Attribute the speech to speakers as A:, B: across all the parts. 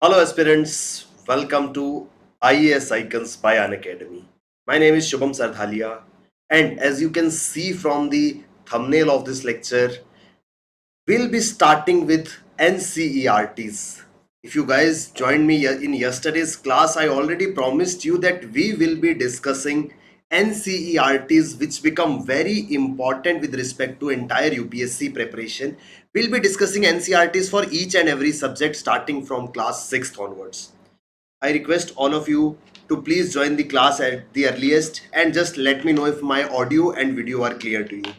A: Hello aspirants, welcome to IAS Icons by Unacademy. My name is Shubham Sardhalia, and as you can see from the thumbnail of this lecture, we'll be starting with NCERTs. If you guys joined me in yesterday's class, I already promised you that we will be discussing NCERTs, which become very important with respect to entire UPSC preparation. We'll be discussing NCERTs for each and every subject starting from class 6th onwards. I request all of you to please join the class at the earliest and just let me know if my audio and video are clear to you.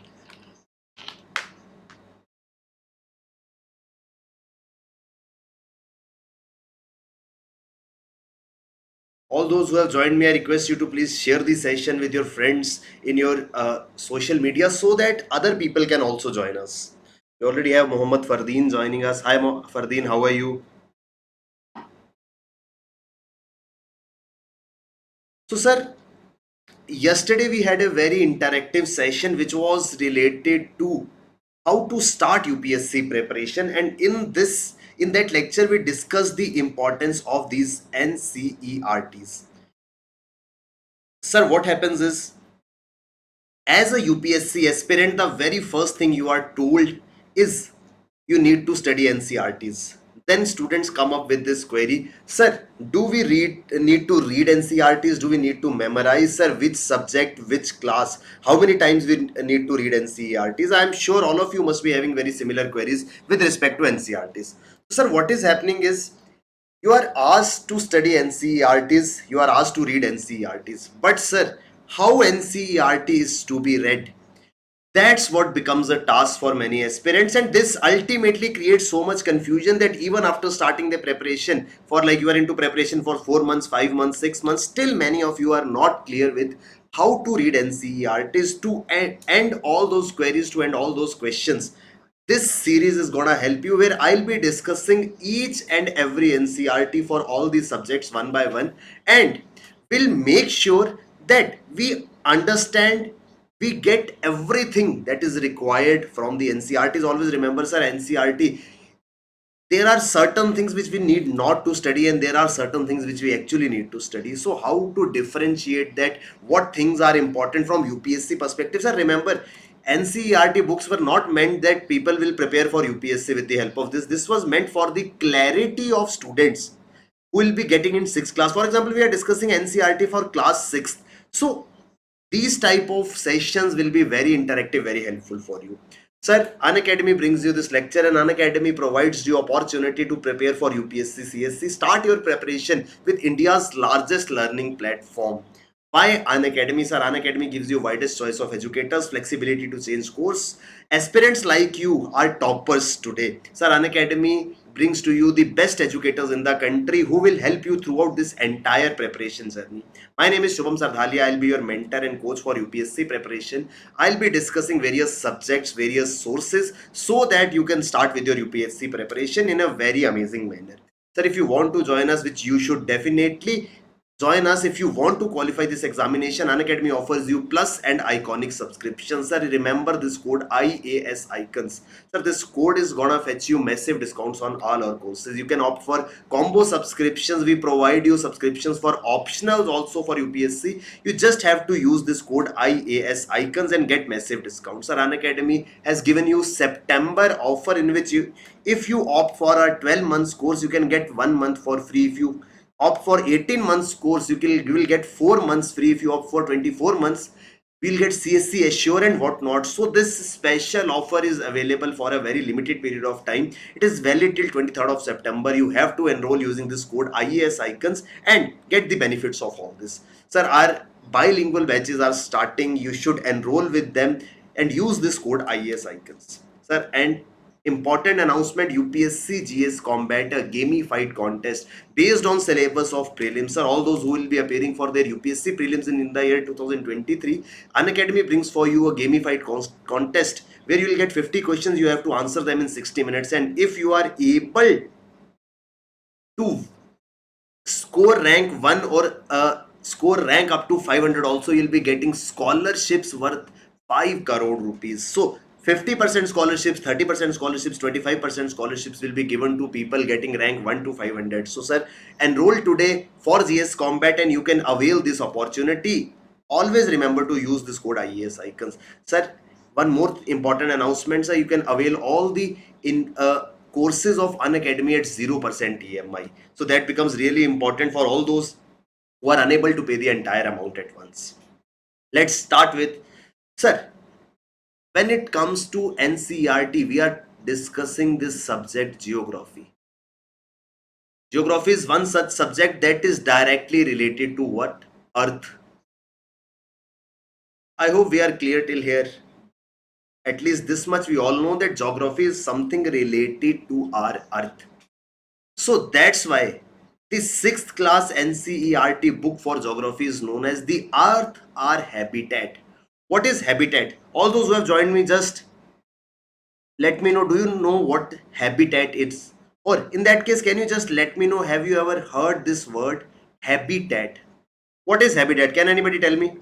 A: All those who have joined me, I request you to please share the session with your friends in your social media so that other people can also join us. We already have Mohammad Fardeen joining us. Hi Fardeen, how are you? So sir, yesterday we had a very interactive session which was related to how to start UPSC preparation, and in that lecture we discussed the importance of these NCERTs. Sir, what happens is, as a UPSC aspirant, the very first thing you are told is you need to study NCERTs. Then students come up with this query, sir, do we need to read NCERTs? Do we need to memorize, sir, which subject, which class? How many times we need to read NCERTs? I am sure all of you must be having very similar queries with respect to NCERTs. Sir, what is happening is, you are asked to study NCERTs, you are asked to read NCERTs. But sir, how NCERT is to be read? That's what becomes a task for many aspirants, and this ultimately creates so much confusion that even after starting the preparation for, like, you are into preparation for 4 months, 5 months, 6 months, still many of you are not clear with how to read NCERTs to end all those queries, to end all those questions. This series is gonna help you, where I'll be discussing each and every NCERT for all these subjects one by one, and we'll make sure that we understand, we get everything that is required from the NCERTs. Always remember, sir, NCERT, there are certain things which we need not to study, and there are certain things which we actually need to study. So how to differentiate that, what things are important from UPSC perspective? Sir, remember, NCERT books were not meant that people will prepare for UPSC with the help of this was meant for the clarity of students who will be getting in 6th class. For example, we are discussing NCERT for class 6th. So these type of sessions will be very interactive, very helpful for you. Sir, Unacademy brings you this lecture, and Unacademy provides you opportunity to prepare for UPSC CSE. Start your preparation with India's largest learning platform. Why Unacademy? Sir, Unacademy gives you widest choice of educators, flexibility to change course. Aspirants like you are toppers today. Sir, Unacademy brings to you the best educators in the country who will help you throughout this entire preparation journey. My name is Shubham Sardhalia. I'll be your mentor and coach for UPSC preparation. I'll be discussing various subjects, various sources, so that you can start with your UPSC preparation in a very amazing manner. Sir, if you want to join us, which you should definitely join us if you want to qualify this examination, Unacademy offers you plus and iconic subscriptions. Sir, remember this code IAS Icons. Sir, this code is gonna fetch you massive discounts on all our courses. You can opt for combo subscriptions. We provide you subscriptions for optionals also for UPSC. You just have to use this code IAS Icons and get massive discounts. Sir, Unacademy has given you September offer, in which if you opt for a 12 months course, you can get 1 month for free. If you opt for 18 months course, you will get 4 months free. If you opt for 24 months, we'll get CSC Assure and whatnot. So this special offer is available for a very limited period of time. It is valid till 23rd of September. You have to enroll using this code IAS Icons and get the benefits of all this. Sir, our bilingual batches are starting. You should enroll with them and use this code IAS Icons. Sir, and important announcement, UPSC GS Combat, a gamified contest based on syllabus of prelims. Sir, all those who will be appearing for their UPSC prelims in the year 2023, Unacademy brings for you a gamified contest where you will get 50 questions. You have to answer them in 60 minutes, and if you are able to score rank 1 or score rank up to 500 also, you'll be getting scholarships worth 5 crore rupees. So 50% scholarships, 30% scholarships, 25% scholarships will be given to people getting rank 1 to 500. So sir, enroll today for GS Combat and you can avail this opportunity. Always remember to use this code IAS Icons. Sir, one more important announcement, sir, you can avail all the courses of Unacademy at 0% EMI. So that becomes really important for all those who are unable to pay the entire amount at once. Let's start with, sir, when it comes to NCERT, we are discussing this subject geography. Geography is one such subject that is directly related to what? Earth. I hope we are clear till here. At least this much we all know that geography is something related to our Earth. So that's why the 6th class NCERT book for geography is known as the Earth, Our Habitat. What is habitat? All those who have joined me, just let me know, do you know what habitat is? Or in that case, can you just let me know, have you ever heard this word habitat? What is habitat? Can anybody tell me?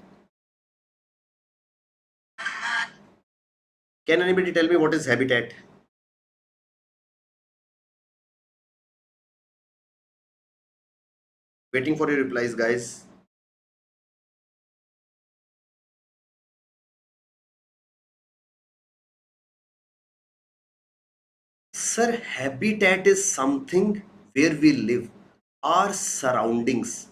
A: Can anybody tell me what is habitat? Waiting for your replies, guys. Sir, habitat is something where we live, our surroundings.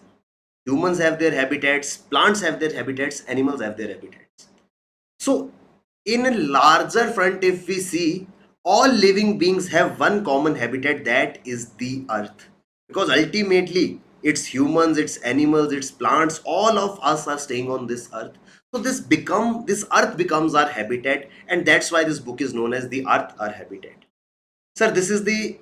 A: Humans have their habitats, plants have their habitats, animals have their habitats. So, in a larger front, if we see, all living beings have one common habitat, that is the earth. Because ultimately, it's humans, it's animals, it's plants, all of us are staying on this earth. So this earth becomes our habitat, and that's why this book is known as the Earth, Our Habitat. Sir, this is the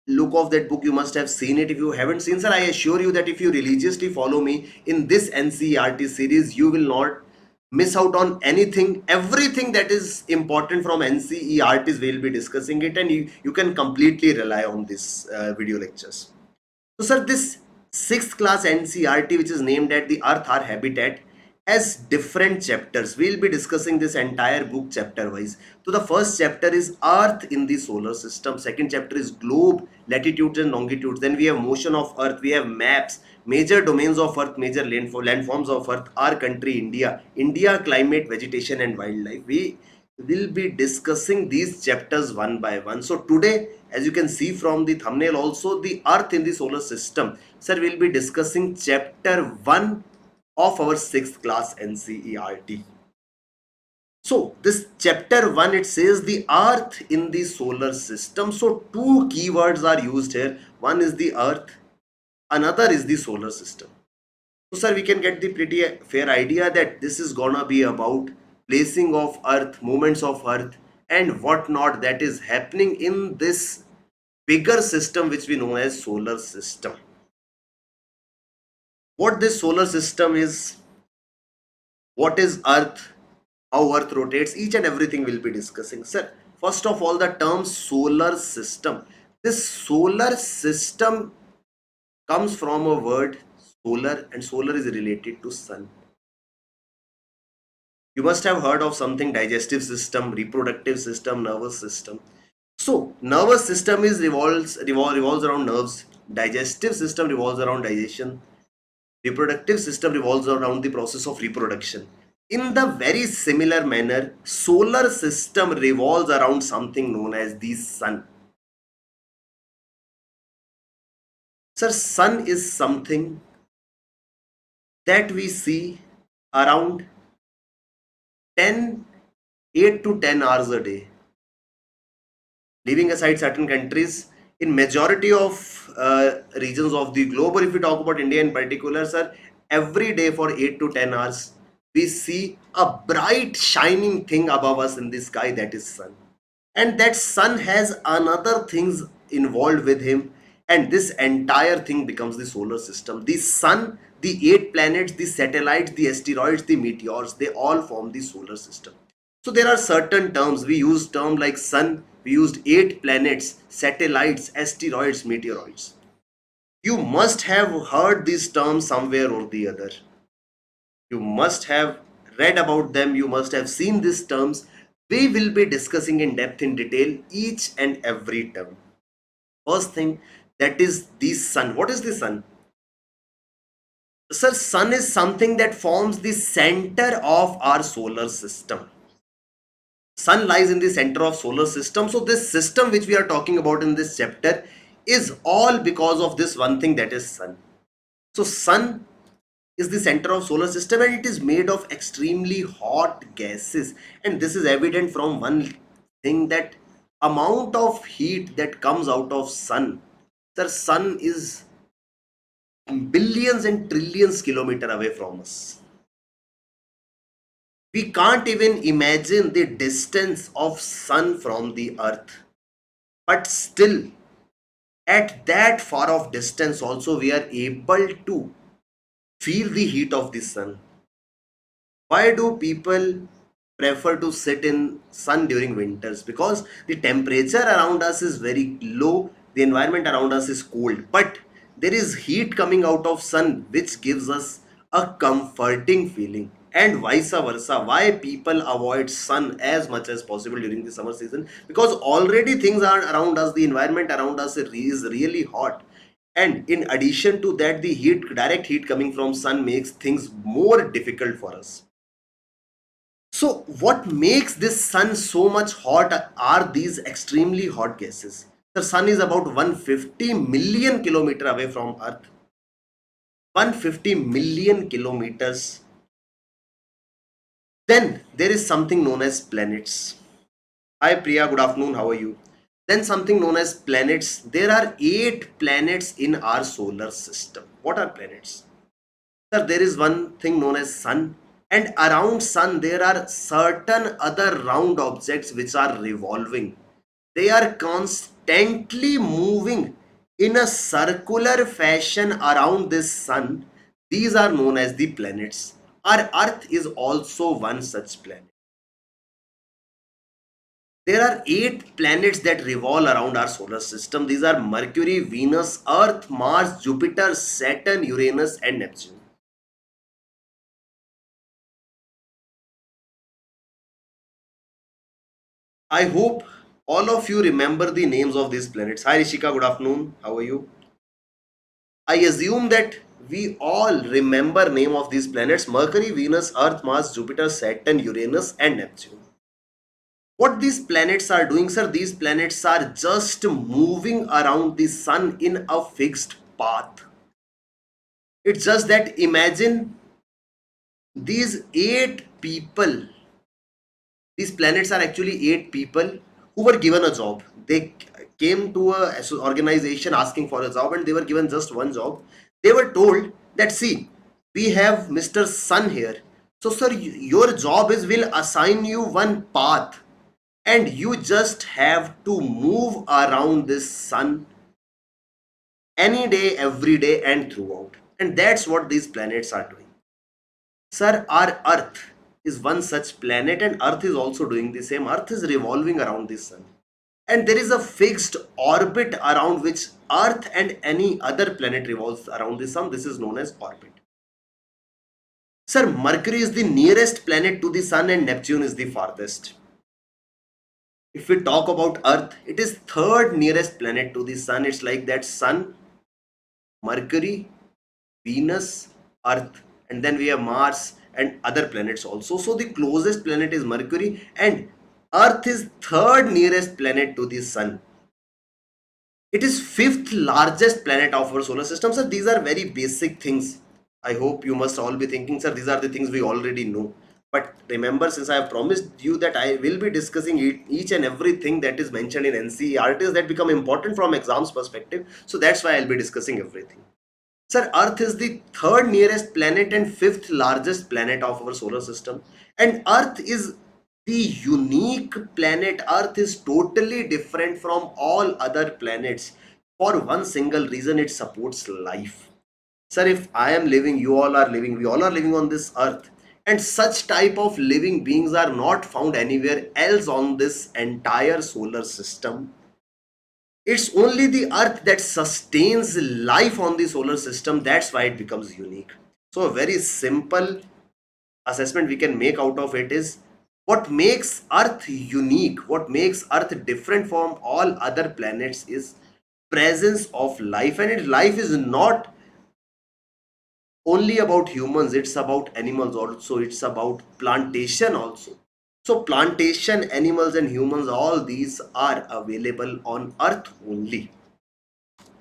A: look of that book. You must have seen it. If you haven't seen, sir, I assure you that if you religiously follow me in this NCERT series, you will not miss out on anything. Everything that is important from NCERT is we'll be discussing it, and you can completely rely on this video lectures. So sir, this 6th class NCERT, which is named at the Earth, Our Habitat, has different chapters. We'll be discussing this entire book chapter wise. So the first chapter is Earth in the solar system. Second chapter is globe, latitudes and longitudes. Then we have motion of Earth. We have maps, major domains of Earth, major landforms of Earth, our country, India, climate, vegetation and wildlife. We will be discussing these chapters one by one. So today, as you can see from the thumbnail also, the Earth in the solar system. Sir, we'll be discussing chapter 1 of our 6th class NCERT. So this chapter 1, it says the Earth in the solar system. So two keywords are used here. One is the Earth, another is the solar system. So sir, we can get the pretty fair idea that this is gonna be about placing of Earth, movements of Earth and whatnot that is happening in this bigger system which we know as solar system. What this solar system is, what is Earth, how Earth rotates, each and everything we'll be discussing. Sir, first of all, the term solar system. This solar system comes from a word solar, and solar is related to sun. You must have heard of something digestive system, reproductive system, nervous system. So nervous system is revolves around nerves. Digestive system revolves around digestion. Reproductive system revolves around the process of reproduction. In the very similar manner, solar system revolves around something known as the sun. Sir, sun is something that we see around 8 to 10 hours a day. Leaving aside certain countries, in majority of regions of the globe, or if we talk about India in particular, sir, every day for 8 to 10 hours, we see a bright shining thing above us in the sky, that is sun. And that sun has another things involved with him, and this entire thing becomes the solar system. The sun, the 8 planets, the satellites, the asteroids, the meteors, they all form the solar system. So there are certain terms. We use term like sun, we used 8 planets, satellites, asteroids, meteoroids. You must have heard these terms somewhere or the other. You must have read about them, you must have seen these terms. We will be discussing in depth, in detail, each and every term. First thing, that is the sun. What is the sun? Sir, sun is something that forms the center of our solar system. Sun lies in the center of solar system. So this system which we are talking about in this chapter is all because of this one thing, that is sun. So sun is the center of solar system and it is made of extremely hot gases, and this is evident from one thing, that amount of heat that comes out of sun. The sun is billions and trillions kilometer away from us. We can't even imagine the distance of sun from the earth, but still at that far of distance also we are able to feel the heat of the sun. Why do people prefer to sit in sun during winters? Because the temperature around us is very low, the environment around us is cold, but there is heat coming out of sun which gives us a comforting feeling. And vice versa, why people avoid sun as much as possible during the summer season? Because already things are around us, the environment around us is really hot, and in addition to that, the heat, direct heat coming from sun, makes things more difficult for us. So what makes this sun so much hot are these extremely hot gases. The sun is about 150 million kilometer away from earth. 150 million kilometers. Then there is something known as planets. Hi Priya, good afternoon, how are you? Then something known as planets. There are 8 planets in our solar system. What are planets? Sir, there is one thing known as sun, and around sun there are certain other round objects which are revolving. They are constantly moving in a circular fashion around this sun. These are known as the planets. Our earth is also one such planet. There are 8 planets that revolve around our solar system. These are Mercury, Venus, Earth, Mars, Jupiter, Saturn, Uranus and Neptune. I hope all of you remember the names of these planets. Hi Rishika, good afternoon. How are you? I assume that we all remember name of these planets: Mercury, Venus, Earth, Mars, Jupiter, Saturn, Uranus and Neptune. What these planets are doing, sir? These planets are just moving around the sun in a fixed path. It's just that imagine these 8 people. These planets are actually 8 people who were given a job. They came to a organization asking for a job and they were given just one job. They were told that, see, we have Mr. Sun here. So, sir, your job is, we'll assign you one path and you just have to move around this sun any day, every day, and throughout. And that's what these planets are doing. Sir, our Earth is one such planet, and Earth is also doing the same. Earth is revolving around the sun. And there is a fixed orbit around which Earth and any other planet revolves around the sun. This is known as orbit. Sir, Mercury is the nearest planet to the sun and Neptune is the farthest. If we talk about Earth, it is third nearest planet to the sun. It's like that: Sun, Mercury, Venus, Earth, and then we have Mars and other planets also. So the closest planet is Mercury and Earth is third nearest planet to the sun. It is fifth largest planet of our solar system. So these are very basic things. I hope you must all be thinking, sir, these are the things we already know. But remember, since I have promised you that I will be discussing each and everything that is mentioned in NCERTs that become important from exams perspective. So that's why I'll be discussing everything. Sir, Earth is the third nearest planet and fifth largest planet of our solar system. And Earth is the unique planet. Earth is totally different from all other planets. For one single reason, it supports life. Sir, if I am living, you all are living, we all are living on this Earth. And such type of living beings are not found anywhere else on this entire solar system. It's only the Earth that sustains life on the solar system. That's why it becomes unique. So a very simple assessment we can make out of it is, What makes Earth unique, what makes Earth different from all other planets is presence of life. And life is not only about humans, it's about animals also, it's about plantation also. So plantation animals and humans, all these are available on Earth only.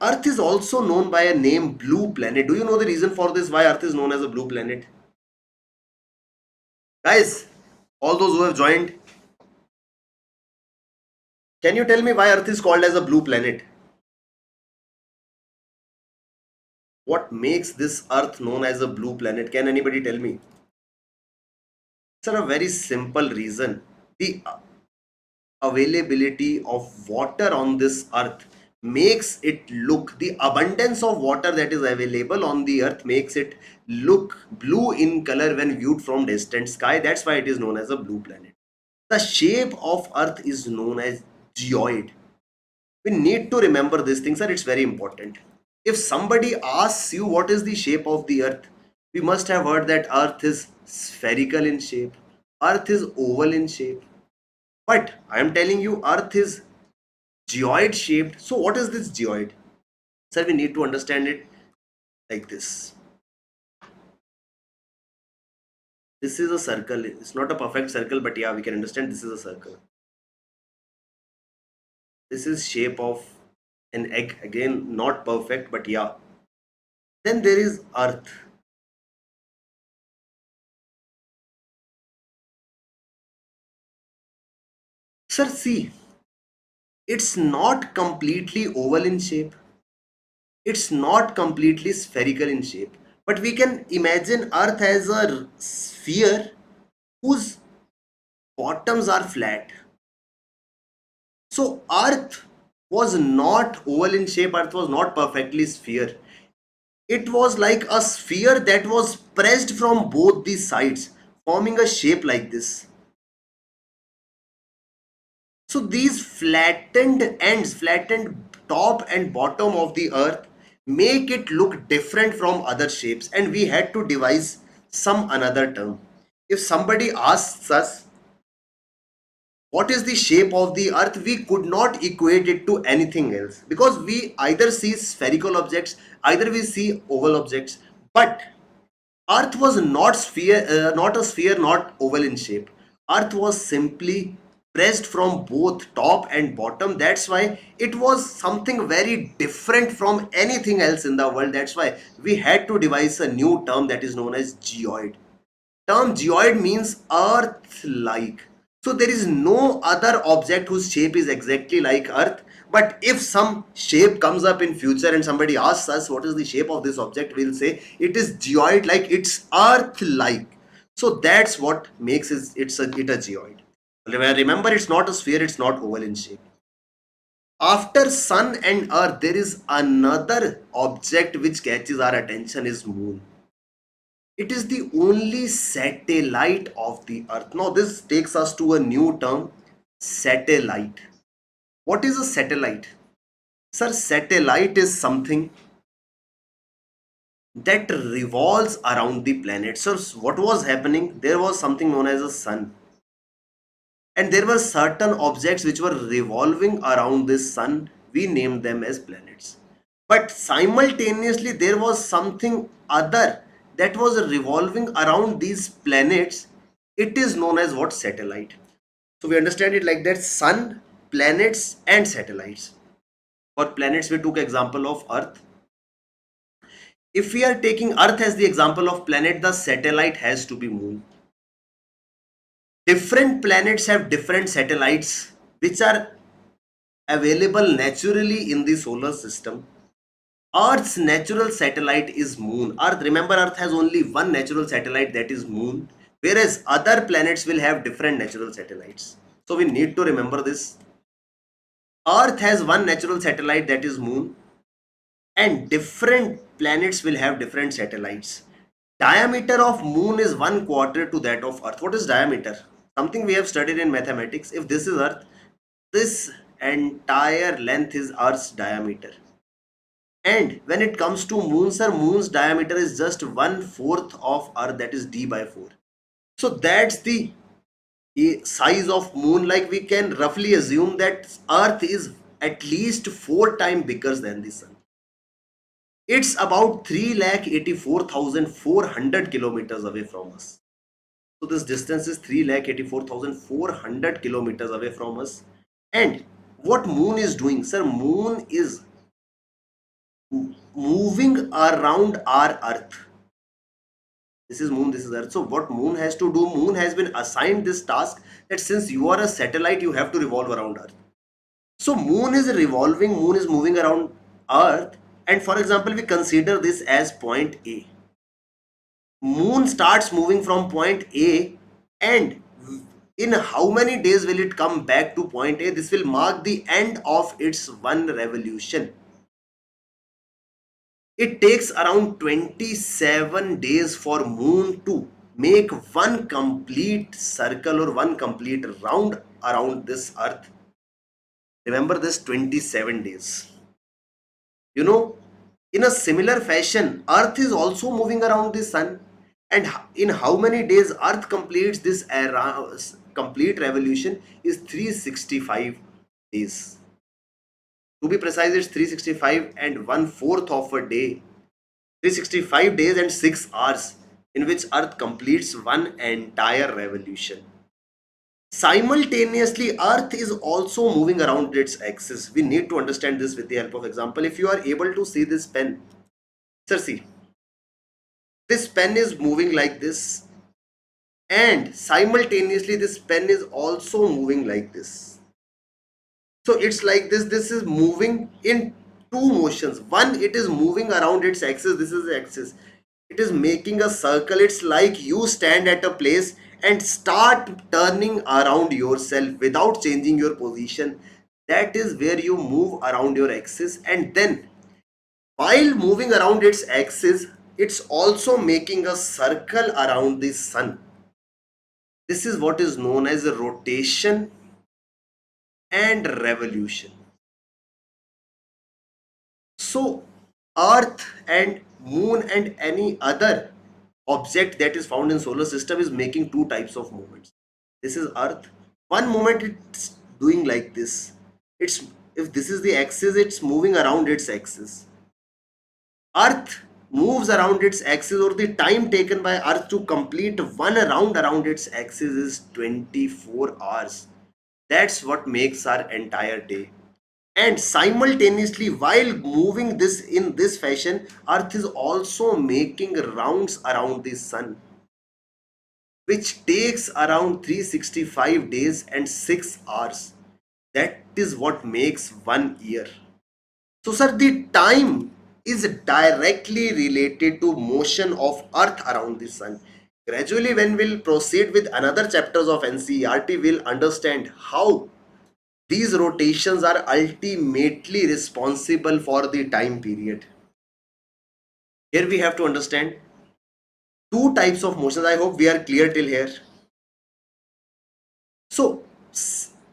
A: Earth is also known by a name blue planet. Do you know the reason for this, why Earth is known as a blue planet? Guys, all those who have joined, can you tell me why Earth is called as a blue planet? What makes this Earth known as a blue planet? Can anybody tell me? It's a very simple reason. The availability of water on this Earth makes it look, the abundance of water that is available on the Earth makes it look blue in color when viewed from distant sky. That's why it is known as a blue planet. The shape of Earth is known as geoid. We need to remember these things, sir. It's very important. If somebody asks you what is the shape of the Earth, we must have heard that Earth is spherical in shape, Earth is oval in shape. But I am telling you, Earth is geoid shaped. So what is this geoid? Sir, we need to understand it like this. This is a circle. It's not a perfect circle, but yeah, we can understand this is a circle. This is shape of an egg. Again, not perfect, but yeah. Then there is Earth. Sir, see, it's not completely oval in shape. It's not completely spherical in shape. But we can imagine Earth as a sphere whose bottoms are flat. So Earth was not oval in shape, Earth was not perfectly sphere. It was like a sphere that was pressed from both the sides, forming a shape like this. So these flattened ends, flattened top and bottom of the Earth make it look different from other shapes, and we had to devise some another term. If somebody asks us what is the shape of the Earth, we could not equate it to anything else, because we either see spherical objects, either we see oval objects. But Earth was not sphere, not a sphere, not oval in shape. Earth was simply pressed from both top and bottom. That's why it was something very different from anything else in the world. That's why we had to devise a new term that is known as geoid. Term geoid means Earth-like. So there is no other object whose shape is exactly like Earth. But if some shape comes up in future and somebody asks us what is the shape of this object, we'll say it is geoid, like it's Earth-like. So that's what makes it a geoid. Remember, it's not a sphere, it's not oval in shape. After Sun and Earth, there is another object which catches our attention, is Moon. It is the only satellite of the Earth. Now, this takes us to a new term, satellite. What is a satellite? Sir, satellite is something that revolves around the planet. So, what was happening? There was something known as a sun, and there were certain objects which were revolving around this sun. We named them as planets. But simultaneously, there was something other that was revolving around these planets. It is known as what? Satellite. So we understand it like that: sun, planets, and satellites. For planets, we took example of Earth. If we are taking Earth as the example of planet, the satellite has to be Moon. Different planets have different satellites which are available naturally in the solar system. Earth's natural satellite is Moon. Earth, remember, Earth has only one natural satellite, that is Moon, whereas other planets will have different natural satellites. So we need to remember this. Earth has one natural satellite, that is Moon, and different planets will have different satellites. Diameter of Moon is 1/4 to that of Earth. What is diameter? Something we have studied in mathematics. If this is Earth, this entire length is Earth's diameter. And when it comes to Moon, sir, Moon's diameter is just 1/4 of Earth, that is d by 4. So that's the size of moon, like we can roughly assume that Earth is at least 4 times bigger than the sun. It's about 3,84,400 kilometers away from us. So this distance is 3,84,400 kilometers away from us. And what moon is doing, sir? Moon is moving around our Earth. This is moon, this is Earth. So what moon has to do? Moon has been assigned this task that since you are a satellite, you have to revolve around Earth. So moon is revolving, moon is moving around Earth. And for example, we consider this as point A. Moon starts moving from point A, and in how many days will it come back to point A? This will mark the end of its one revolution. It takes around 27 days for moon to make one complete circle or one complete round around this Earth. Remember this, 27 days. You know, in a similar fashion, Earth is also moving around the sun. And in how many days Earth completes this complete revolution is 365 days. To be precise, it's 365 and 1/4 of a day. 365 days and 6 hours in which Earth completes one entire revolution. Simultaneously, Earth is also moving around its axis. We need to understand this with the help of example. If you are able to see this pen, sir, see, this pen is moving like this, and simultaneously this pen is also moving like this. So it's like this is moving in two motions. One, it is moving around its axis. This is the axis. It is making a circle. It's like you stand at a place and start turning around yourself without changing your position. That is where you move around your axis, and then while moving around its axis, it's also making a circle around the sun. This is what is known as a rotation and revolution. So Earth and moon and any other object that is found in solar system is making two types of movements. This is Earth. One moment it's doing like this. It's, if this is the axis, it's moving around its axis. Earth moves around its axis, or the time taken by Earth to complete one round around its axis is 24 hours. That's what makes our entire day. And simultaneously, while moving this in this fashion, Earth is also making rounds around the sun, which takes around 365 days and 6 hours. That is what makes 1 year. So sir, the time is directly related to motion of Earth around the sun. Gradually, when we'll proceed with another chapters of NCERT, we'll understand how these rotations are ultimately responsible for the time period. Here we have to understand two types of motions. I hope we are clear till here. So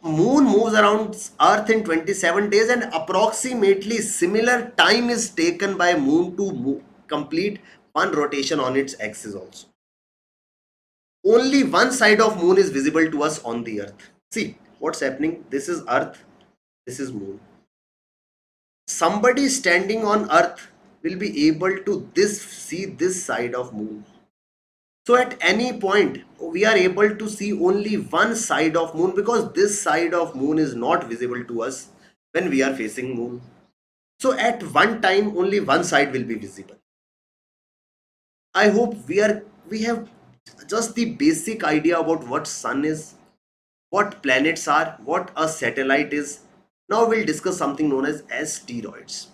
A: moon moves around Earth in 27 days, and approximately similar time is taken by moon to complete one rotation on its axis also. Only one side of moon is visible to us on the Earth. See what's happening. This is Earth, this is moon. Somebody standing on Earth will be able to see this side of moon. So at any point we are able to see only one side of moon, because this side of moon is not visible to us when we are facing moon. So at one time only one side will be visible. I hope we have just the basic idea about what sun is, what planets are, what a satellite is. Now we'll discuss something known as asteroids.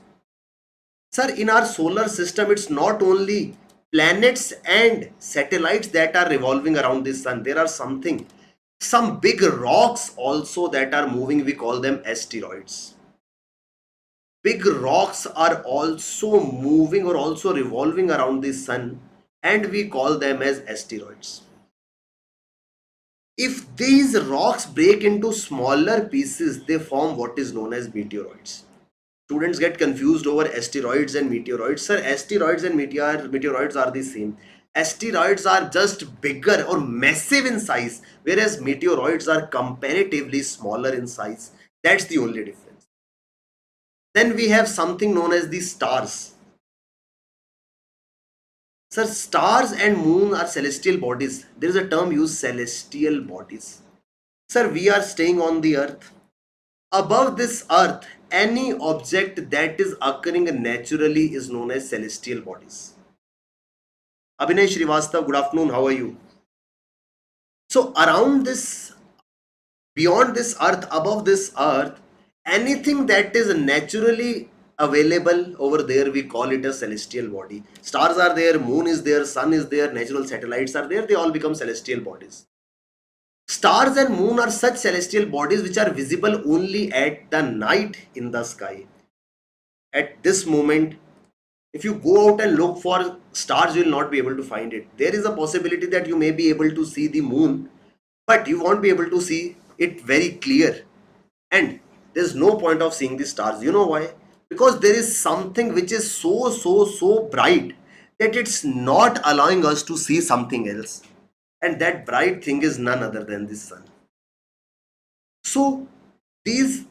A: Sir, in our solar system, it's not only planets and satellites that are revolving around the sun. There are some big rocks also that are moving. We call them asteroids. Big rocks are also moving or also revolving around the sun, and we call them as asteroids. If these rocks break into smaller pieces, they form what is known as meteoroids. Students get confused over asteroids and meteoroids. Sir, asteroids and meteoroids are the same. Asteroids are just bigger or massive in size, whereas meteoroids are comparatively smaller in size. That's the only difference. Then we have something known as the stars. Sir, stars and moon are celestial bodies. There is a term used, celestial bodies. Sir, we are staying on the earth. Above this earth, any object that is occurring naturally is known as celestial bodies. Abhinay Srivastav, good afternoon. How are you? So around this, beyond this earth, above this earth, anything that is naturally available over there, we call it a celestial body. Stars are there, moon is there, sun is there, natural satellites are there, they all become celestial bodies. Stars and moon are such celestial bodies which are visible only at the night in the sky. At this moment, if you go out and look for stars, you will not be able to find it. There is a possibility that you may be able to see the moon, but you won't be able to see it very clear, and there's no point of seeing the stars. You know why? Because there is something which is so bright that it's not allowing us to see something else, and that bright thing is none other than the sun. So these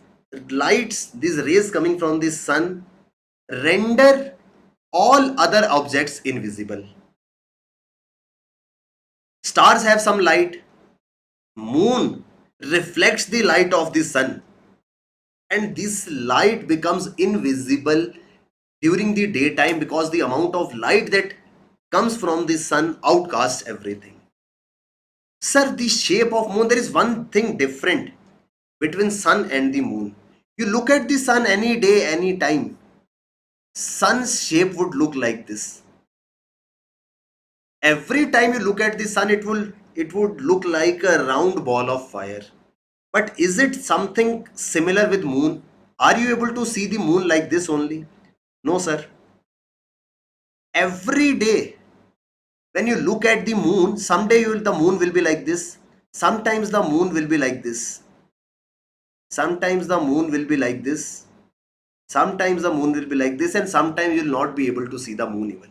A: lights, these rays coming from the sun, render all other objects invisible. Stars have some light, moon reflects the light of the sun, and this light becomes invisible during the daytime because the amount of light that comes from the sun outcasts everything. Sir, the shape of moon, there is one thing different between sun and the moon. You look at the sun any day, any time, sun's shape would look like this. Every time you look at the sun, it would look like a round ball of fire. But is it something similar with moon? Are you able to see the moon like this only? No, sir. Every day when you look at the moon, someday the moon will be like this. Sometimes the moon will be like this. Sometimes the moon will be like this. Sometimes the moon will be like this, and sometimes you will not be able to see the moon even.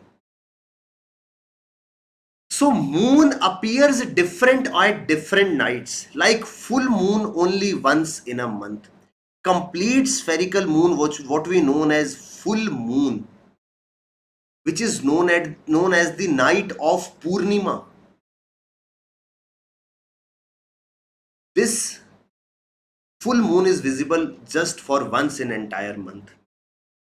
A: So moon appears different at different nights, like full moon only once in a month. Complete spherical moon, what we known as full moon, which is known as the night of Purnima. This full moon is visible just for once in entire month,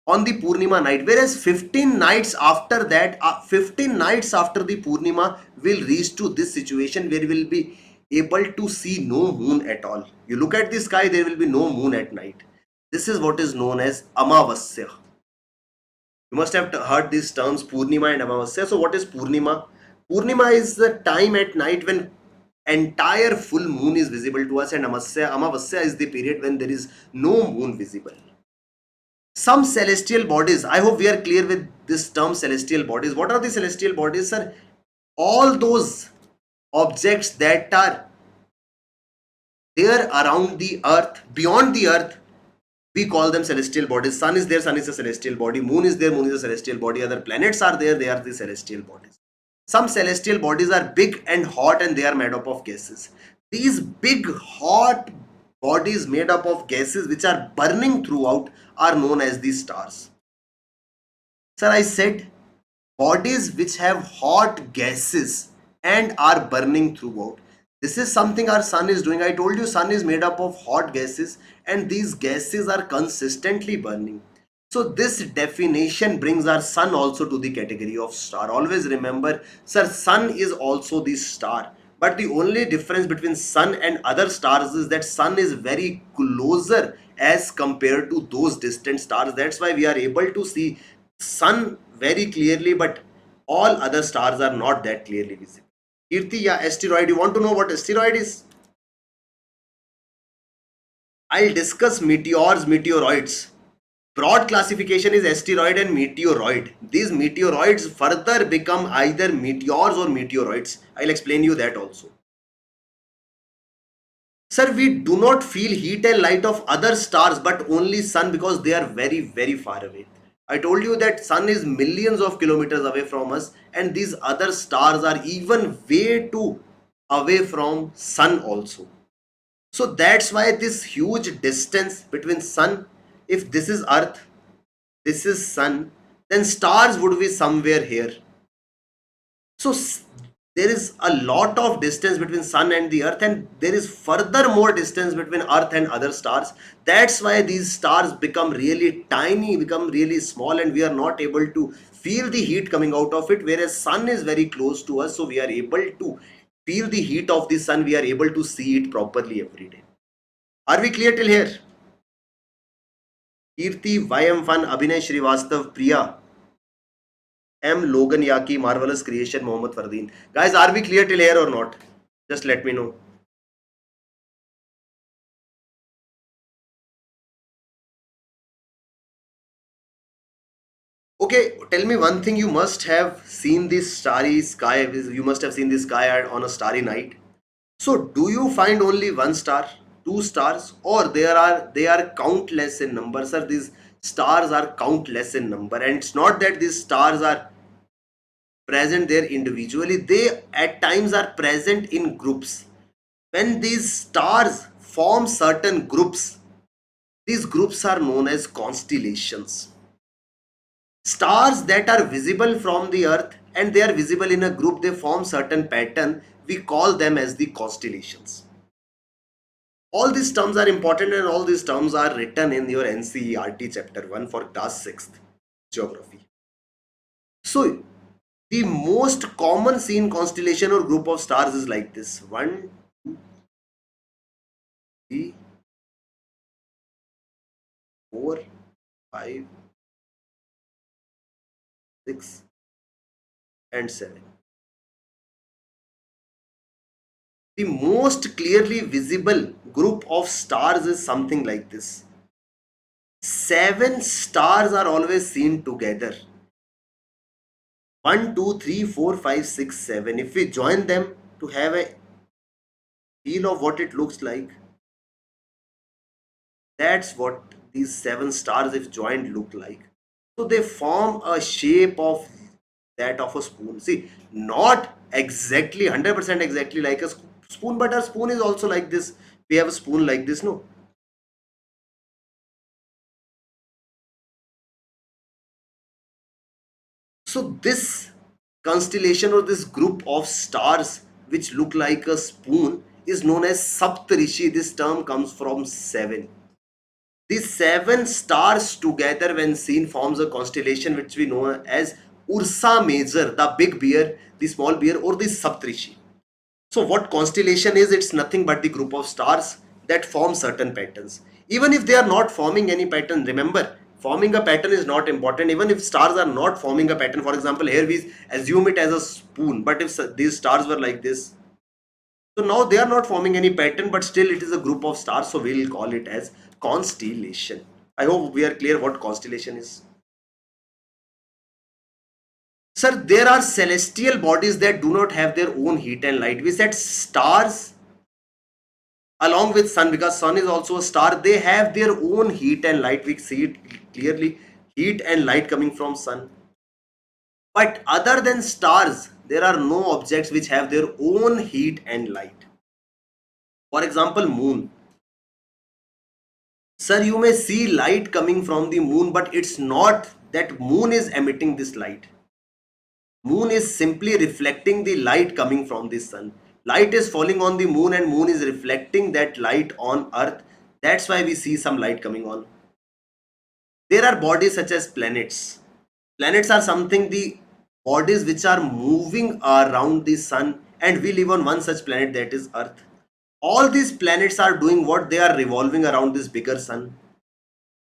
A: on the Purnima night, whereas 15 nights after that, 15 nights after the Purnima, will reach to this situation where we will be able to see no moon at all. You look at the sky, there will be no moon at night. This is what is known as Amavasya. You must have heard these terms, Purnima and Amavasya. So what is Purnima? Purnima is the time at night when entire full moon is visible to us, and Amavasya is the period when there is no moon visible. Some celestial bodies, I hope we are clear with this term celestial bodies. What are the celestial bodies, sir? All those objects that are there around the earth, beyond the earth, we call them celestial bodies. Sun is there, sun is a celestial body. Moon is there, moon is a celestial body. Other planets are there, they are the celestial bodies. Some celestial bodies are big and hot, and they are made up of gases. These big hot bodies made up of gases which are burning throughout are known as the stars. Sir, I said bodies which have hot gases and are burning throughout. This is something our sun is doing. I told you sun is made up of hot gases, and these gases are consistently burning. So this definition brings our sun also to the category of star. Always remember, sir, sun is also the star. But the only difference between sun and other stars is that sun is very closer as compared to those distant stars. That's why we are able to see sun very clearly, but all other stars are not that clearly visible. Kirti, yeah, asteroid. You want to know what asteroid is? I'll discuss meteors, meteoroids. Broad classification is asteroid and meteoroid. These meteoroids further become either meteors or meteoroids. I'll explain you that also. Sir, we do not feel heat and light of other stars but only sun because they are very far away. I told you that sun is millions of kilometers away from us, and these other stars are even way too away from sun also. So that's why this huge distance between sun, if this is earth, this is sun, then stars would be somewhere here. So there is a lot of distance between sun and the earth, and there is further more distance between earth and other stars. That's why these stars become really tiny, become really small, and we are not able to feel the heat coming out of it, whereas sun is very close to us, so we are able to feel the heat of the sun. We are able to see it properly every day. Are we clear till here? Kirti, YM Fun, Abhinay Srivastav, Priya, M. Logan Yaki, Marvelous Creation, Mohammad Fardeen. Guys, are we clear till here or not? Just let me know. Okay, tell me one thing. You must have seen this starry sky. You must have seen this sky on a starry night. So, do you find only one star, two stars, or they are countless in number, sir? These stars are countless in number, and it's not that these stars are present there individually. They at times are present in groups. When these stars form certain groups, these groups are known as constellations. Stars that are visible from the earth and they are visible in a group, they form certain pattern. We call them as the constellations. All these terms are important, and all these terms are written in your NCERT chapter 1 for class 6th geography. So the most common seen constellation or group of stars is like this: 1, 2, 3, 4, 5, 6, and 7. The most clearly visible group of stars is something like this. 7 stars are always seen together. 1, 2, 3, 4, 5, 6, 7. If we join them to have a feel of what it looks like, that's what these 7 stars, if joined, look like. So they form a shape of that of a spoon. See, not exactly 100% exactly like a spoon, but a spoon is also like this. We have a spoon like this, no? So this constellation or this group of stars which look like a spoon is known as Saptarishi. This term comes from 7. These 7 stars together when seen forms a constellation which we know as Ursa Major, the big bear, the small bear, or the Saptarishi. So what constellation is? It's nothing but the group of stars that form certain patterns. Even if they are not forming any pattern, remember, forming a pattern is not important. Even if stars are not forming a pattern, for example, here we assume it as a spoon, but if these stars were like this, so now they are not forming any pattern, but still it is a group of stars, so we'll call it as constellation. I hope we are clear what constellation is. Sir, there are celestial bodies that do not have their own heat and light. We said stars along with sun, because sun is also a star, they have their own heat and light. We see it clearly, heat and light coming from sun. But other than stars, there are no objects which have their own heat and light. For example, moon. Sir, you may see light coming from the moon, but it's not that moon is emitting this light. Moon is simply reflecting the light coming from the sun. Light is falling on the moon and moon is reflecting that light on earth. That's why we see some light coming on. There are bodies such as planets. Planets are something, the bodies which are moving around the sun, and we live on one such planet, that is earth. All these planets are doing what? They are revolving around this bigger sun.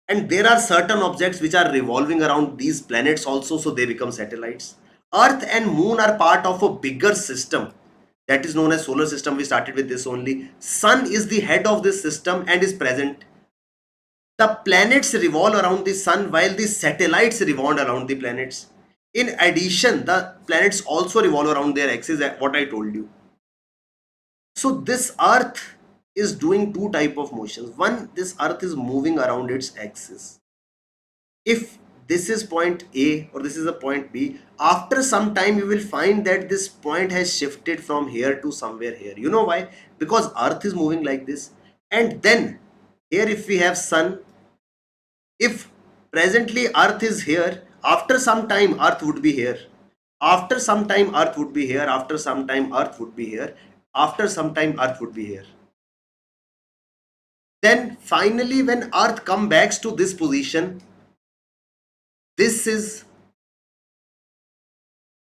A: And there are certain objects which are revolving around these planets also, so they become satellites. Earth and moon are part of a bigger system that is known as solar system. We started with this only. Sun is the head of this system and is present. The planets revolve around the sun while the satellites revolve around the planets. In addition, the planets also revolve around their axis, what I told you. So this earth is doing two type of motions. One, this earth is moving around its axis. If this is point A or this is a point B, after some time you will find that this point has shifted from here to somewhere here. You know why? Because Earth is moving like this. And then here if we have Sun, if presently Earth is here, after some time Earth would be here. After some time Earth would be here. After some time Earth would be here. After some time Earth would be here. Then finally when Earth comes back to this position, this is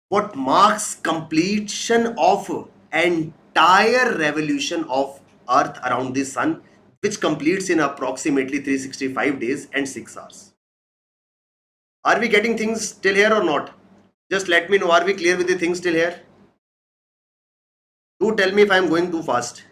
A: what marks completion of entire revolution of Earth around the Sun, which completes in approximately 365 days and 6 hours. Are we getting things till here or not? Just let me know. Are we clear with the things till here? Do tell me if I am going too fast.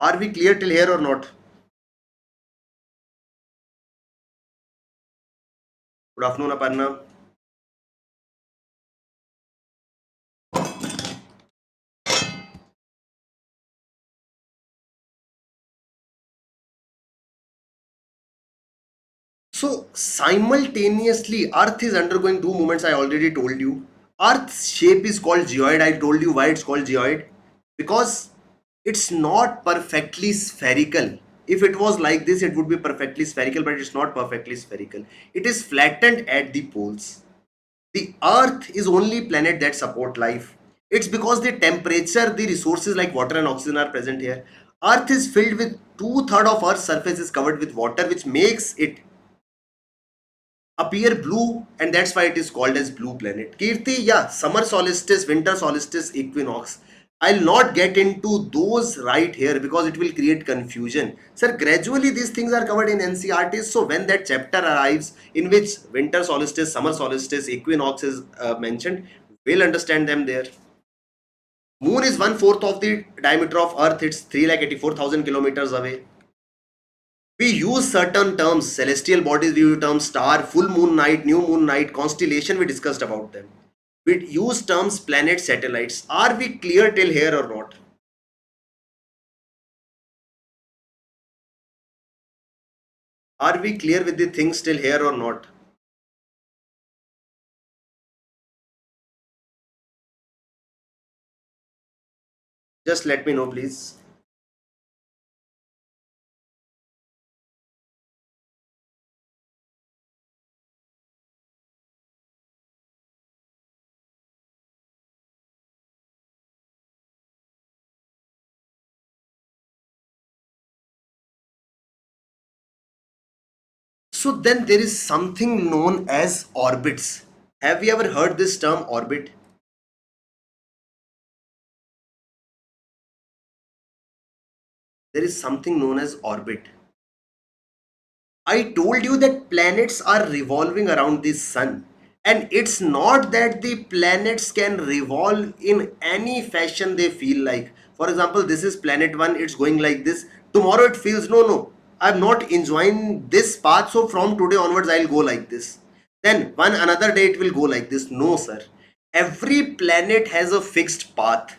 A: Are we clear till here or not? Good afternoon, Aparna. So simultaneously, Earth is undergoing two movements. I already told you. Earth's shape is called geoid. I told you why it's called geoid. Because it's not perfectly spherical. If it was like this, it would be perfectly spherical, but it's not perfectly spherical. It is flattened at the poles. The Earth is only planet that support life. It's because the temperature, the resources like water and oxygen are present here. Earth is filled with two-thirds of Earth's surface is covered with water, which makes it appear blue, and that's why it is called as blue planet. Kirti, yeah, summer solstice, winter solstice, equinox. I'll not get into those right here because it will create confusion. Sir, gradually these things are covered in NCERT. So when that chapter arrives in which winter solstice, summer solstice, equinox is mentioned, we'll understand them there. Moon is 1/4 of the diameter of Earth. It's 384,000 kilometers away. We use certain terms, celestial bodies, we use terms star, full moon night, new moon night, constellation, we discussed about them. We use terms planet, satellites. Are we clear till here or not? Are we clear with the things till here or not? Just let me know, please. So then there is something known as orbits. Have you ever heard this term orbit? There is something known as orbit. I told you that planets are revolving around the sun. And it's not that the planets can revolve in any fashion they feel like. For example, this is planet 1, it's going like this. Tomorrow it feels, no, no, I'm not enjoying this path, so from today onwards I'll go like this. Then one another day it will go like this. No, sir. Every planet has a fixed path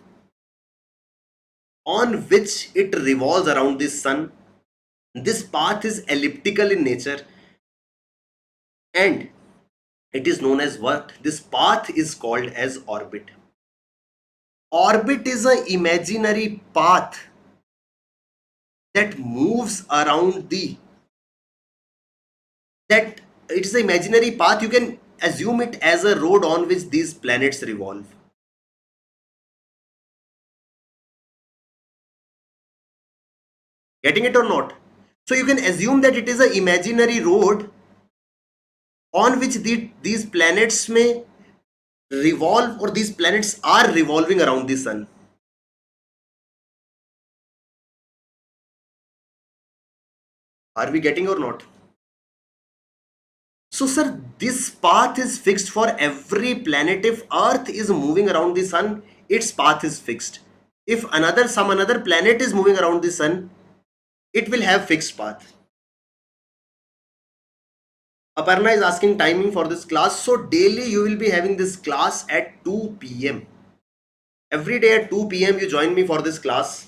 A: on which it revolves around the sun. This path is elliptical in nature, and it is known as what? This path is called as orbit. Orbit is an imaginary path that moves around the, that it's an imaginary path. You can assume it as a road on which these planets revolve. Getting it or not? So you can assume that it is an imaginary road on which these planets may revolve, or these planets are revolving around the sun. Are we getting or not? So, sir, this path is fixed for every planet. If Earth is moving around the sun, its path is fixed. If some another planet is moving around the sun, it will have fixed path. Aparna is asking timing for this class. So daily you will be having this class at 2 p.m. Every day at 2 p.m. you join me for this class.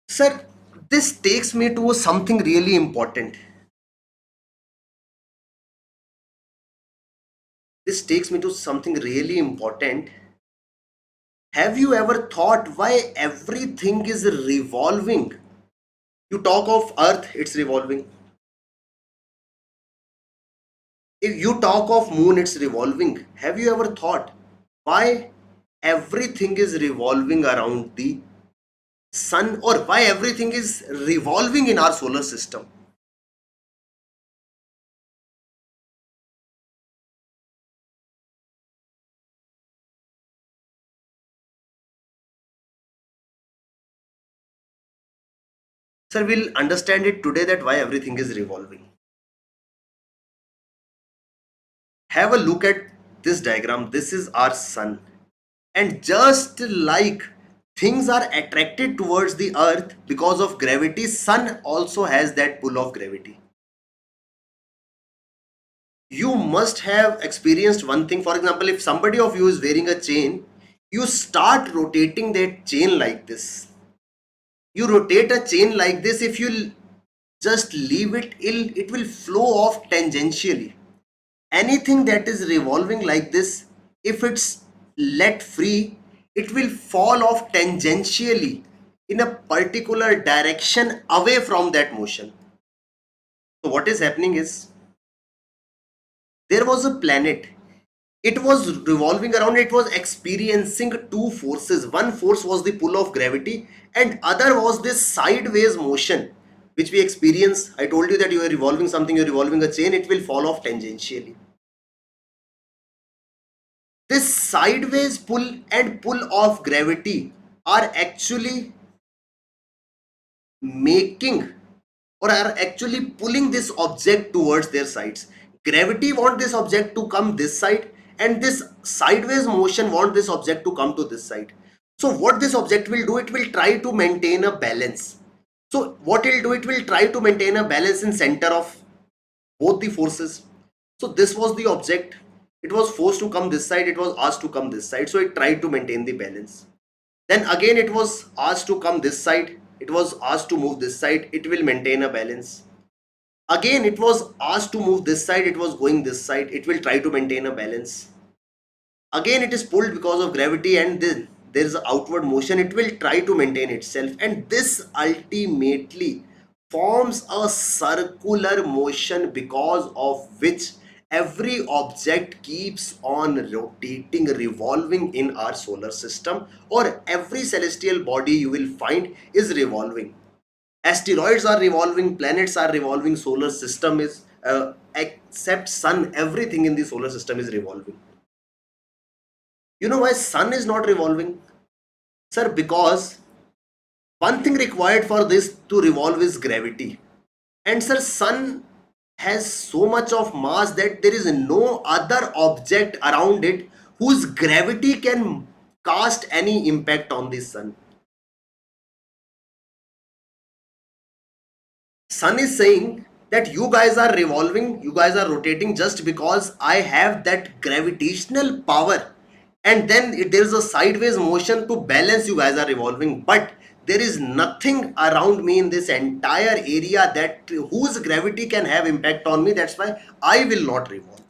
A: Sir, this takes me to something really important. This takes me to something really important. Have you ever thought why everything is revolving? You talk of Earth, it's revolving. If you talk of Moon, it's revolving. Have you ever thought why everything is revolving around the Sun, or why everything is revolving in our solar system? Sir, we'll understand it today that why everything is revolving. Have a look at this diagram. This is our Sun. And just like things are attracted towards the Earth because of gravity, Sun also has that pull of gravity. You must have experienced one thing. For example, if somebody of you is wearing a chain, you start rotating that chain like this. You rotate a chain like this. If you just leave it, it will flow off tangentially. Anything that is revolving like this, if it's let free, it will fall off tangentially in a particular direction away from that motion. So what is happening is, there was a planet, it was revolving around, it was experiencing two forces. One force was the pull of gravity and other was this sideways motion which we experience. I told you that you are revolving something, you are revolving a chain, it will fall off tangentially. This sideways pull and pull of gravity are actually making, or are actually pulling this object towards their sides. Gravity want this object to come this side, and this sideways motion want this object to come to this side. So what this object will do, it will try to maintain a balance. So what it will do, it will try to maintain a balance in center of both the forces. So this was the object, it was forced to come this side, it was asked to come this side, so it tried to maintain the balance. Then again it was asked to come this side, it was asked to move this side, it will maintain a balance. Again it was asked to move this side, it was going this side, it will try to maintain a balance. Again it is pulled because of gravity, and then there is outward motion, it will try to maintain itself, and this ultimately forms a circular motion because of which every object keeps on rotating, revolving in our solar system, or every celestial body you will find is revolving. Asteroids are revolving, planets are revolving, solar system is except sun, everything in the solar system is revolving. You know why sun is not revolving? Sir, because one thing required for this to revolve is gravity. And sir, sun has so much of mass that there is no other object around it whose gravity can cast any impact on the sun. Sun is saying that you guys are revolving, you guys are rotating just because I have that gravitational power, and then there is a sideways motion to balance, you guys are revolving, but there is nothing around me in this entire area that whose gravity can have impact on me, that's why I will not revolve.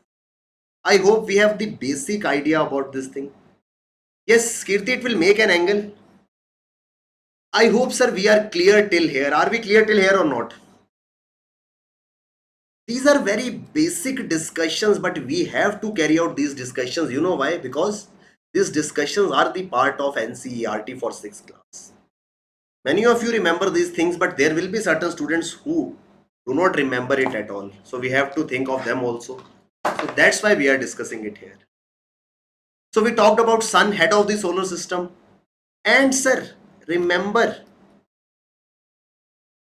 A: I hope we have the basic idea about this thing. Yes, Kirti, it will make an angle. I hope, sir, we are clear till here. Are we clear till here or not? These are very basic discussions, but we have to carry out these discussions. You know why? Because these discussions are the part of NCERT for 6th class. Many of you remember these things, but there will be certain students who do not remember it at all. So we have to think of them also. So that's why we are discussing it here. So we talked about sun, head of the solar system. And sir, remember,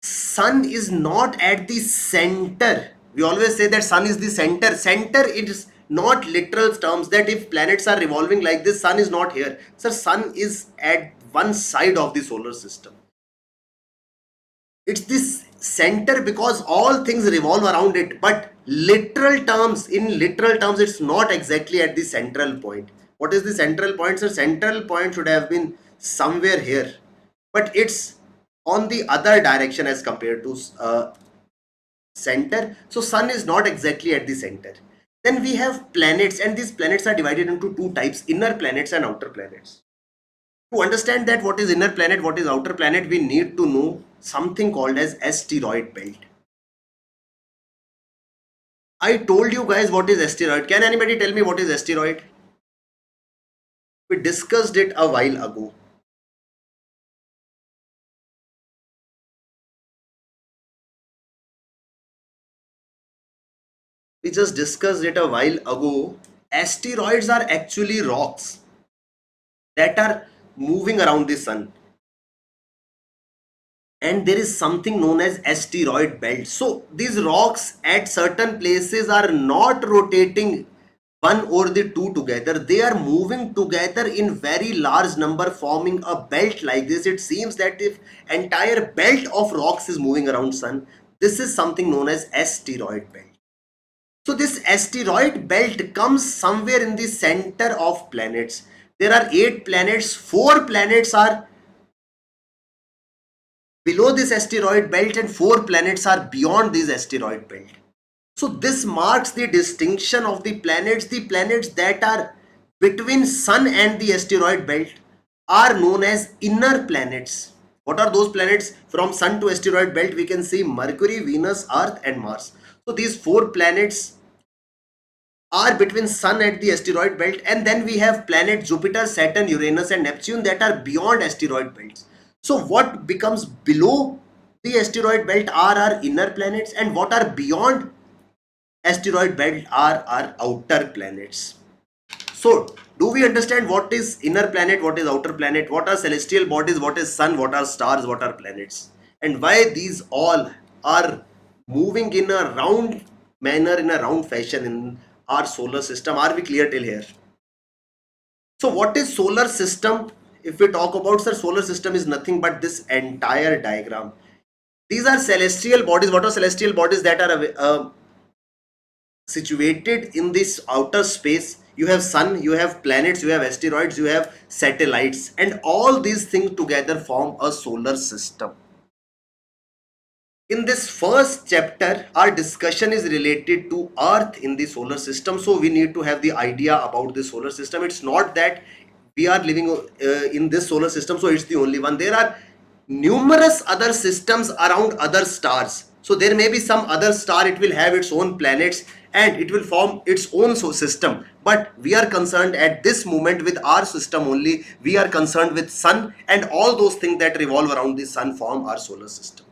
A: sun is not at the center. We always say that sun is the center. Center is not literal terms that if planets are revolving like this, sun is not here. Sir, sun is at one side of the solar system. It's this center because all things revolve around it, but in literal terms, it's not exactly at the central point. What is the central point? Sir, central point should have been somewhere here, but it's on the other direction as compared to center. So sun is not exactly at the center. Then we have planets, and these planets are divided into two types: inner planets and outer planets. To understand that what is inner planet, what is outer planet, we need to know something called as asteroid belt. I told you guys what is asteroid. Can anybody tell me what is asteroid? We discussed it a while ago. We just discussed it a while ago. Asteroids are actually rocks that are moving around the sun, and there is something known as asteroid belt. So these rocks at certain places are not rotating one or the two together, they are moving together in very large number, forming a belt like this. It seems that if entire belt of rocks is moving around sun, this is something known as asteroid belt. So this asteroid belt comes somewhere in the center of planets. There are 8 planets, 4 planets are below this asteroid belt and 4 planets are beyond this asteroid belt. So this marks the distinction of the planets that are between sun and the asteroid belt are known as inner planets. What are those planets? From sun to asteroid belt we can see Mercury, Venus, Earth and Mars. So these 4 planets are between sun and the asteroid belt, and then we have planets Jupiter, Saturn, Uranus and Neptune that are beyond asteroid belts. So what becomes below the asteroid belt are our inner planets, and what are beyond asteroid belt are our outer planets. So do we understand what is inner planet, what is outer planet, what are celestial bodies, what is sun, what are stars, what are planets, and why these all are moving in a round manner, in a round fashion in our solar system? Are we clear till here? So what is solar system? If we talk about, sir, solar system is nothing but this entire diagram. These are celestial bodies. What are celestial bodies that are situated in this outer space? You have sun, you have planets, you have asteroids, you have satellites, and all these things together form a solar system. In this first chapter, our discussion is related to Earth in the solar system. So we need to have the idea about the solar system. It's not that we are living in this solar system, so it's the only one. There are numerous other systems around other stars. So there may be some other star, it will have its own planets and it will form its own system. But we are concerned at this moment with our system only. We are concerned with sun, and all those things that revolve around the sun form our solar system.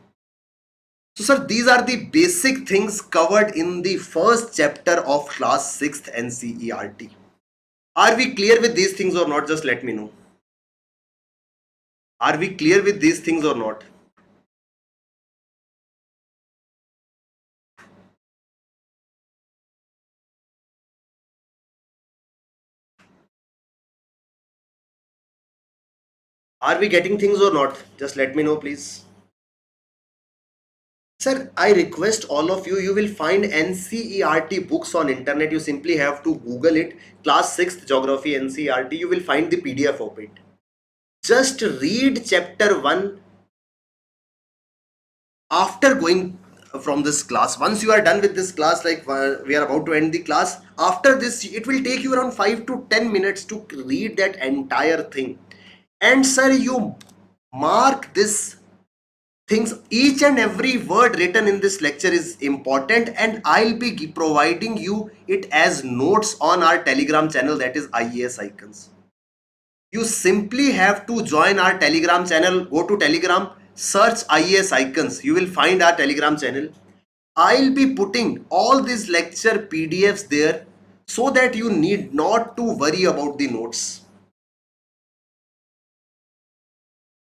A: So sir, these are the basic things covered in the first chapter of class 6th NCERT. Are we clear with these things or not? Just let me know. Are we clear with these things or not? Are we getting things or not? Just let me know, please. Sir, I request all of you, you will find NCERT books on internet. You simply have to Google it. Class 6th Geography NCERT. You will find the PDF of it. Just read chapter 1 after going from this class. Once you are done with this class, like we are about to end the class, after this it will take you around 5 to 10 minutes to read that entire thing. And sir, you mark this things, each and every word written in this lecture is important, and I'll be providing you it as notes on our Telegram channel, that is IAS Icons. You simply have to join our Telegram channel. Go to Telegram, search IAS Icons. You will find our Telegram channel. I'll be putting all these lecture PDFs there so that you need not to worry about the notes.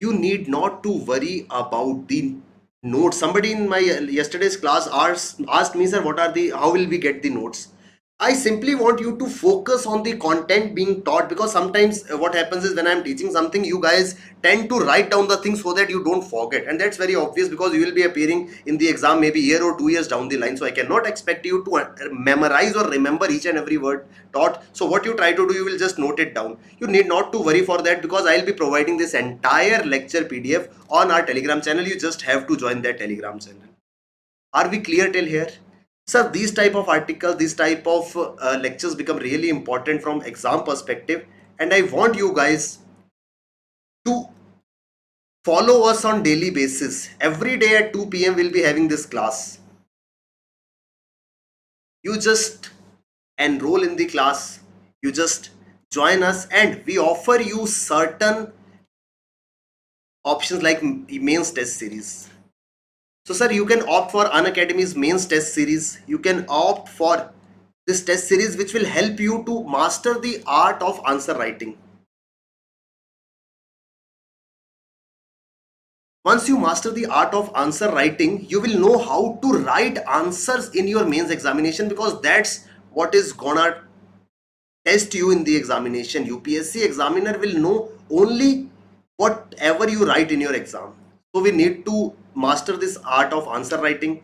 A: You need not to worry about the notes. Somebody in my yesterday's class asked me, sir, how will we get the notes? I simply want you to focus on the content being taught, because sometimes what happens is when I'm teaching something, you guys tend to write down the things so that you don't forget. And that's very obvious because you will be appearing in the exam maybe a year or 2 years down the line. So I cannot expect you to memorize or remember each and every word taught. So what you try to do, you will just note it down. You need not to worry for that because I'll be providing this entire lecture PDF on our Telegram channel. You just have to join that Telegram channel. Are we clear till here? Sir, these type of articles, these type of lectures become really important from exam perspective, and I want you guys to follow us on daily basis. Every day at 2 p.m. we'll be having this class. You just enroll in the class, you just join us, and we offer you certain options like mains test series. So sir, you can opt for Unacademy's mains test series. You can opt for this test series which will help you to master the art of answer writing. Once you master the art of answer writing, you will know how to write answers in your mains examination, because that's what is gonna test you in the examination. UPSC examiner will know only whatever you write in your exam. So we need to master this art of answer writing.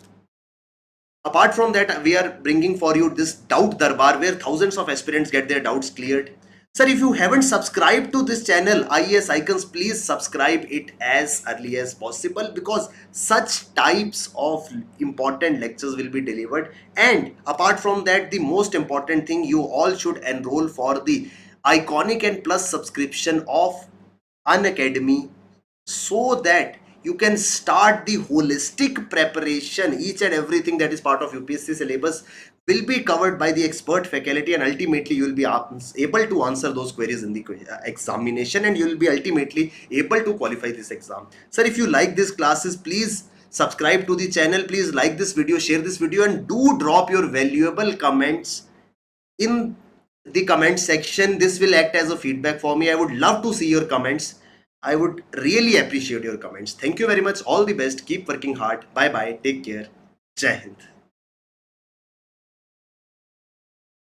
A: Apart from that, we are bringing for you this doubt darbar where thousands of aspirants get their doubts cleared. Sir, if you haven't subscribed to this channel, IAS Icons, please subscribe it as early as possible, because such types of important lectures will be delivered. And apart from that, the most important thing, you all should enroll for the iconic and plus subscription of Unacademy, so that you can start the holistic preparation. Each and everything that is part of UPSC syllabus will be covered by the expert faculty, and ultimately you will be able to answer those queries in the examination, and you will be ultimately able to qualify this exam. Sir, if you like these classes, please subscribe to the channel, please like this video, share this video, and do drop your valuable comments in the comment section. This will act as a feedback for me. I would love to see your comments. I would really appreciate your comments. Thank you very much. All the best. Keep working hard. Bye bye. Take care. Jai Hind.